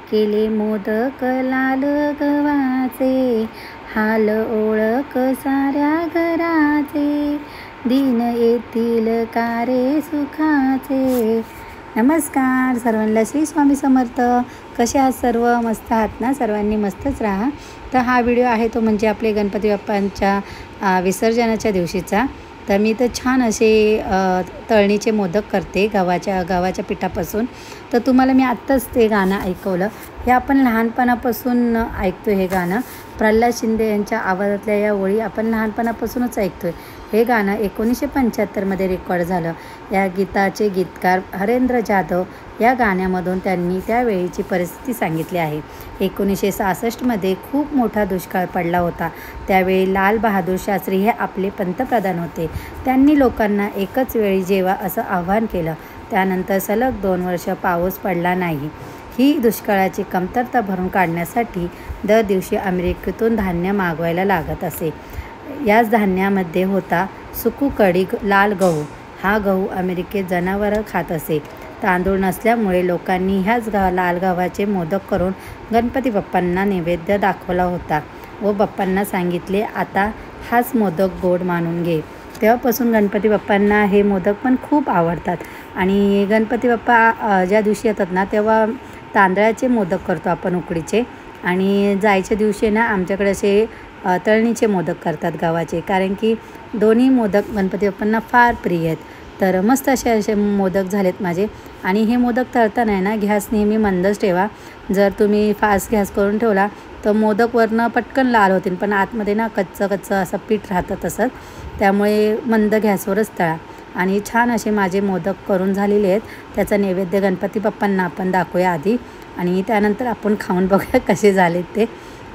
केले मोदक लाल गव्हाचे, हाल ओळख साऱ्या घराचे, दिन येतील कारे सुखाचे। नमस्कार सर्वांना, श्री स्वामी समर्थ। कसे आहात सर्व? मस्त आहात ना? सर्वांनी मस्तच राहा। तर हा व्हिडिओ आहे तो म्हणजे आपले गणपती बाप्पांच्या विसर्जनाच्या दिवशीचा। तर मी तर छान असे तळणीचे मोदक करते गव्हाच्या पिठापासून। तर तुम्हाला मी आत्ताच ते गाणं ऐकवलं। हे आपण लहानपणापासून ऐकतो हे गाणं। प्रल्हाद शिंदे यांच्या आवाजातल्या या ओळी आपण लहानपणापासूनच ऐकतोय। हे गाणं 1975मध्ये रेकॉर्ड झालं। या गीताचे गीतकार हरेंद्र जाधव या गाण्यामधून त्यांनी त्यावेळीची परिस्थिती सांगितली आहे। 1966मध्ये खूप मोठा दुष्काळ पडला होता। त्यावेळी लाल बहादूर शास्त्री हे आपले पंतप्रधान होते। त्यांनी लोकांना एकच वेळी जेवा असं आवाहन केलं। त्यानंतर सलग 2 वर्ष पाऊस पडला नाही। ही दुष्काळाची कमतरता भरून काढण्यासाठी दर दिवशी अमेरिकेतून धान्य मागवायला लागत असे। याच धान्यामध्ये होता सुकूकडी लाल गहू। हा गहू अमेरिकेत जनावरं खात असे। तांदूळ नसल्यामुळे लोकांनी ह्याच लाल गव्हाचे मोदक करून गणपती बाप्पांना नैवेद्य दाखवला होता व बाप्पांना सांगितले, आता हाच मोदक गोड मानून घे। तेव्हापासून गणपती बाप्पांना हे मोदक पण खूप आवडतात। आणि गणपती बाप्पा ज्या दिवशी येतात ना, तेव्हा तांदळाचे मोदक करतो आपण उकडीचे। आणि जायच्या दिवशी ना आमच्याकडे असे तळणीचे मोदक करतात गव्हाचे, कारण की दोन्ही मोदक गणपती बाप्पांना फार प्रिय आहेत। तर मस्त असे मोदक झालेत माझे। आणि हे मोदक तळताना आहे ना, गॅस नेहमी मंदच ठेवा। जर तुम्ही फास्ट गॅस करून ठेवला तर मोदक वरनं पटकन लाल होतील, पण आतमध्ये ना कच्चं असं पीठ राहतं तसंच। त्यामुळे मंद गॅसवरच तळा। आणि छान असे माझे मोदक करून झालेले आहेत। त्याचा नैवेद्य गणपती बाप्पांना आपण दाखवूया आधी, आणि त्यानंतर आपण खाऊन बघूया कसे झालेत ते।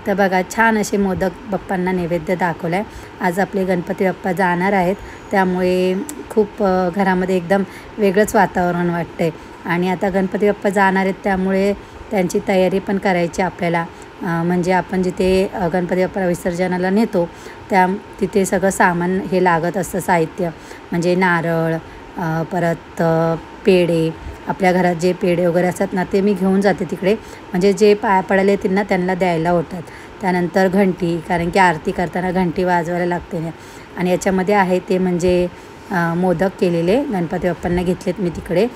तर बघा, छान असे मोदक बाप्पांना नैवेद्य दाखवलं आहे। आज आपले गणपती बाप्पा जाणार आहेत, त्यामुळे खूप घरामध्ये एकदम वेगळंच वातावरण वाटतं आहे। आणि आता गणपती बाप्पा जाणार आहेत त्यामुळे त्यांची तयारी पण करायची आपल्याला। म्हणजे आपण जिथे गणपती बाप्पा विसर्जनाला नेतो तिथे सगळं सामान हे लागत असतं, साहित्य म्हणजे नारळ, परत पेढे। आपल्या घरात जे पेढे वगैरे असतात ना, ते मी घेऊन जाते तिकडे, म्हणजे जे पाया पडायला येतील ना त्यांना द्यायला होतात। त्यानंतर घंटी, कारण की आरती करताना घंटी वाजवायला लागते ना। आणि याच्यामध्ये आहे ते म्हणजे मोदक केलेले गणपती बाप्पांना घेतलेत मी तिकडे,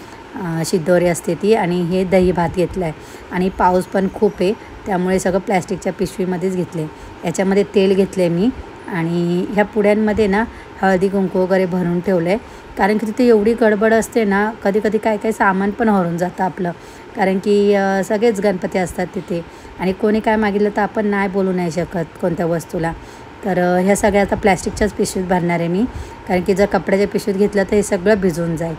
शिदोरी असते ती, आणि हे दही भात घेतला आहे। आणि पाऊस पण खूप आहे त्यामुळे सगळं प्लॅस्टिकच्या पिशवीमध्येच घेतले। याच्यामध्ये तेल घेतले मी, आणि ह्या पुड्यांमध्ये ना हळदी कुंकू वगैरे भरून ठेवलं आहे, कारण की तिथे एवढी गडबड असते ना, कधी काय सामान पण हरून जातं आपलं, कारण की सगळेच गणपती असतात तिथे। आणि कोणी काय मागितलं तर आपण नाही बोलू नाही शकत कोणत्या वस्तूला। तर ह्या सगळ्या आता प्लॅस्टिकच्याच पिशवीत भरणार आहे मी, कारण की जर कपड्याच्या पिशवीत घेतलं तर हे सगळं भिजून जाईल।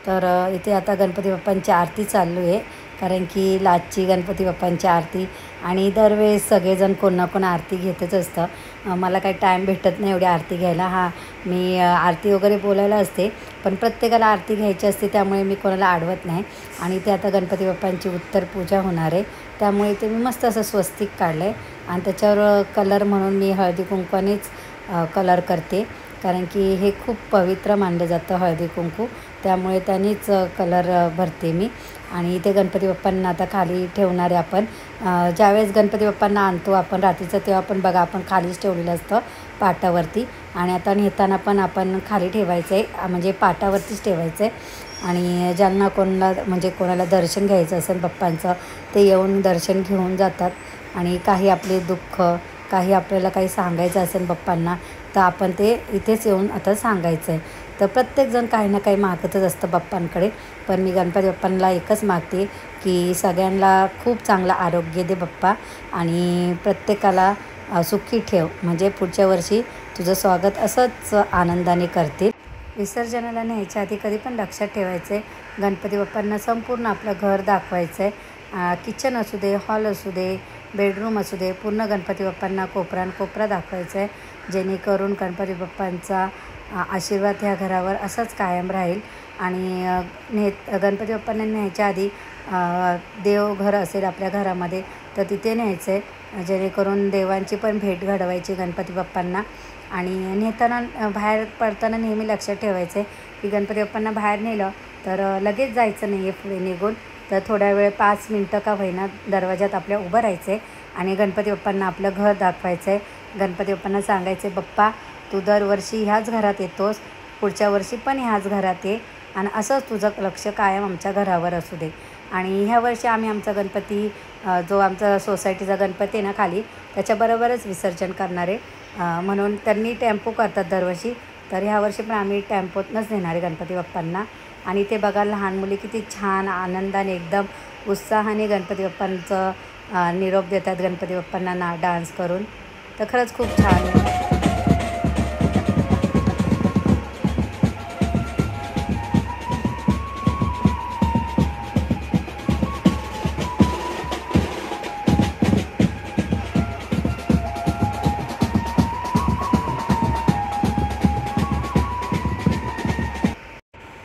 तर इथे आता गणपती बाप्पांची आरती चालू आहे, कारण की लाचची गणपती बाप्पांची आरती। आणि दरवेळेस सगळेजण कोण ना कोण आरती घेतच असतं। मला काही टाईम भेटत नाही एवढी आरती घ्यायला। मी आरती वगैरे बोलायला असते, पण प्रत्येकाला आरती घ्यायची असते, त्यामुळे मी कोणाला अडवत नाही। आणि ते आता गणपती बाप्पांची उत्तर पूजा होणार आहे, त्यामुळे ते मी मस्त असं स्वस्तिक काढलं आहे। आणि त्याच्यावर कलर म्हणून मी हळदी कुंकवानेच कलर करते, कारण की हे खूप पवित्र मानलं जातं हळदी कुंकू, त्यामुळे त्यांनीच कलर भरते मी। आणि इथे गणपती बाप्पांना आता खाली ठेवणार आहे आपण। ज्यावेळेस गणपती बाप्पांना आणतो आपण रात्रीचं, तेव्हा पण बघा आपण खालीच ठेवलेलं असतं पाटावरती। आणि आता नेताना पण आपण खाली ठेवायचं आहे, म्हणजे पाटावरतीच ठेवायचं आहे। आणि ज्यांना कोणाला दर्शन घ्यायचं असेल बाप्पांचं, ते येऊन दर्शन घेऊन जातात। आणि काही आपले दुःख, काही आपल्याला काही सांगायचं असेल बाप्पांना, तर आपण ते इथेच येऊन आता सांगायचं आहे। तर प्रत्येकजण काही ना काही मागतच असतं बाप्पांकडे, पण मी गणपती बाप्पांना एकच मागते की सगळ्यांना खूप चांगलं आरोग्य दे बाप्पा, आणि प्रत्येकाला सुखी ठेव, म्हणजे पुढच्या वर्षी तुझं स्वागत असंच आनंदाने करतील। विसर्जनाला न्यायच्या आधी कधी पण लक्षात ठेवायचं आहे, गणपती बाप्पांना संपूर्ण आपलं घर दाखवायचं आहे। किचन असू दे, हॉल असू दे, बेडरूम असू दे, पूर्ण गणपती बाप्पांना कोपरा दाखवायचा आहे, जेणेकरून गणपती बाप्पांचा आशीर्वाद ह्या घरावर असाच कायम राहील। आणि गणपती बाप्पांना न्यायच्या आधी देवघर असेल आपल्या घरामध्ये तर तिथे न्यायचं आहे, जेणेकरून देवांची पण भेट घडवायची गणपती बाप्पांना। आणि नेताना बाहेर पडताना नेहमी लक्षात ठेवायचं आहे की गणपती बाप्पांना बाहेर नेलं तर लगेच जायचं नाही आहे पुढे निघून, तर थोड्या वेळ 5 मिनटं का होईना दरवाजात आपल्या उभं राहायचं आहे आणि गणपती बाप्पांना आपलं घर दाखवायचं आहे. गणपती बाप्पांना सांगायचं, बाप्पा तू दरवर्षी ह्याच घरात येतोस, पुढच्या वर्षी पण ह्याच घरात ये आणि असंच तुझं लक्ष कायम आमच्या घरावर असू दे. आणि ह्या वर्षी आम्ही आमचा गणपती जो आमचा सोसायटीचा गणपती आहे ना खाली, त्याच्याबरोबरच विसर्जन करणार आहे. म्हणून त्यांनी टेम्पो करतात दरवर्षी, तर ह्या वर्षी पण आम्ही टेम्पोतनंच नेणार आहे गणपती बाप्पांना. आणि ते बघा लहान मुली किती छान आनंदाने एकदम उत्साहाने गणपती बाप्पांचं निरोप देतात गणपती बाप्पांना डान्स करून. तर खरंच खूप छान आहे.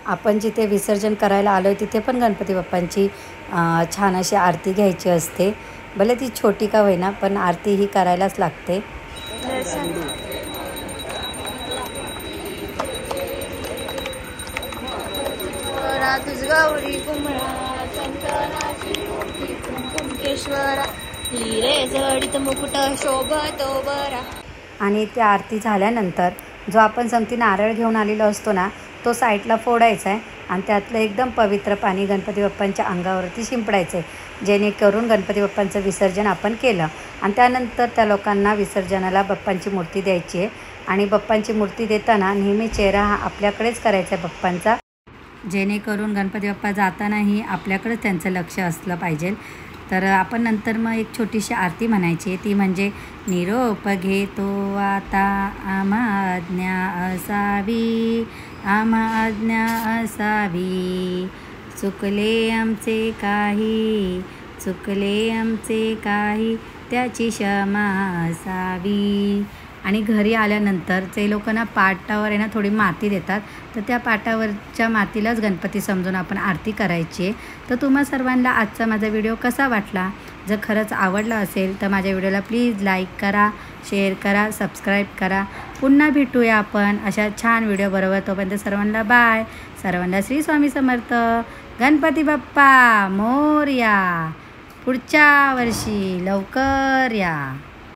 आपण जिथे विसर्जन करायला आलो आहे तिथे पण गणपती बाप्पांची छान अशी आरती घ्यायची असते. भले ती छोटी का होईना पण आरती ही करायलाच लागते. गौरी कुमळा शंकराची मूर्ती कुंकेश्वरा हिरे जडित मुकुट शोभतो बरा. आणि त्या आरती झाल्यानंतर जो आपण समती नारळ घेऊन आलेलो असतो ना, तो साईडला फोडायचा आहे आणि त्यातलं एकदम पवित्र पाणी गणपती बाप्पांच्या अंगावरती शिंपडायचं आहे, जेणेकरून गणपती बाप्पांचं विसर्जन आपण केलं. आणि त्यानंतर त्या लोकांना विसर्जनाला बाप्पांची मूर्ती द्यायची आहे. आणि बाप्पांची मूर्ती देताना नेहमी चेहरा हा आपल्याकडेच करायचा आहे बाप्पांचा, जेणेकरून गणपती बाप्पा जातानाही आपल्याकडेच त्यांचं लक्ष असलं पाहिजे. तर आपण नंतर मग एक छोटीशी आरती म्हणायची, ती म्हणजे निरोप घेतो आता आम्हा आज्ञा असावी, आम्हा आज्ञा असावी, चुकले आमचे काही, चुकले आमचे काही, त्याची क्षमा असावी. आणि घरी आल्यानंतर ते लोक ना पाटावर आहे ना थोडी माती देतात, तर त्या पाटावरच्या मातीलाच गणपती समजून आपण आरती करायची आहे. तर तुम्हा सर्वांना आजचा माझा व्हिडिओ कसा वाटला? जर खरंच आवडला असेल तर माझ्या व्हिडिओला प्लीज लाईक करा, शेअर करा, सबस्क्राईब करा. पुन्हा भेटूया आपण अशा छान व्हिडिओबरोबर. तोपर्यंत सर्वांना बाय. सर्वांना श्री स्वामी समर्थ. गणपती बाप्पा मोरया. पुढच्या वर्षी लवकर या.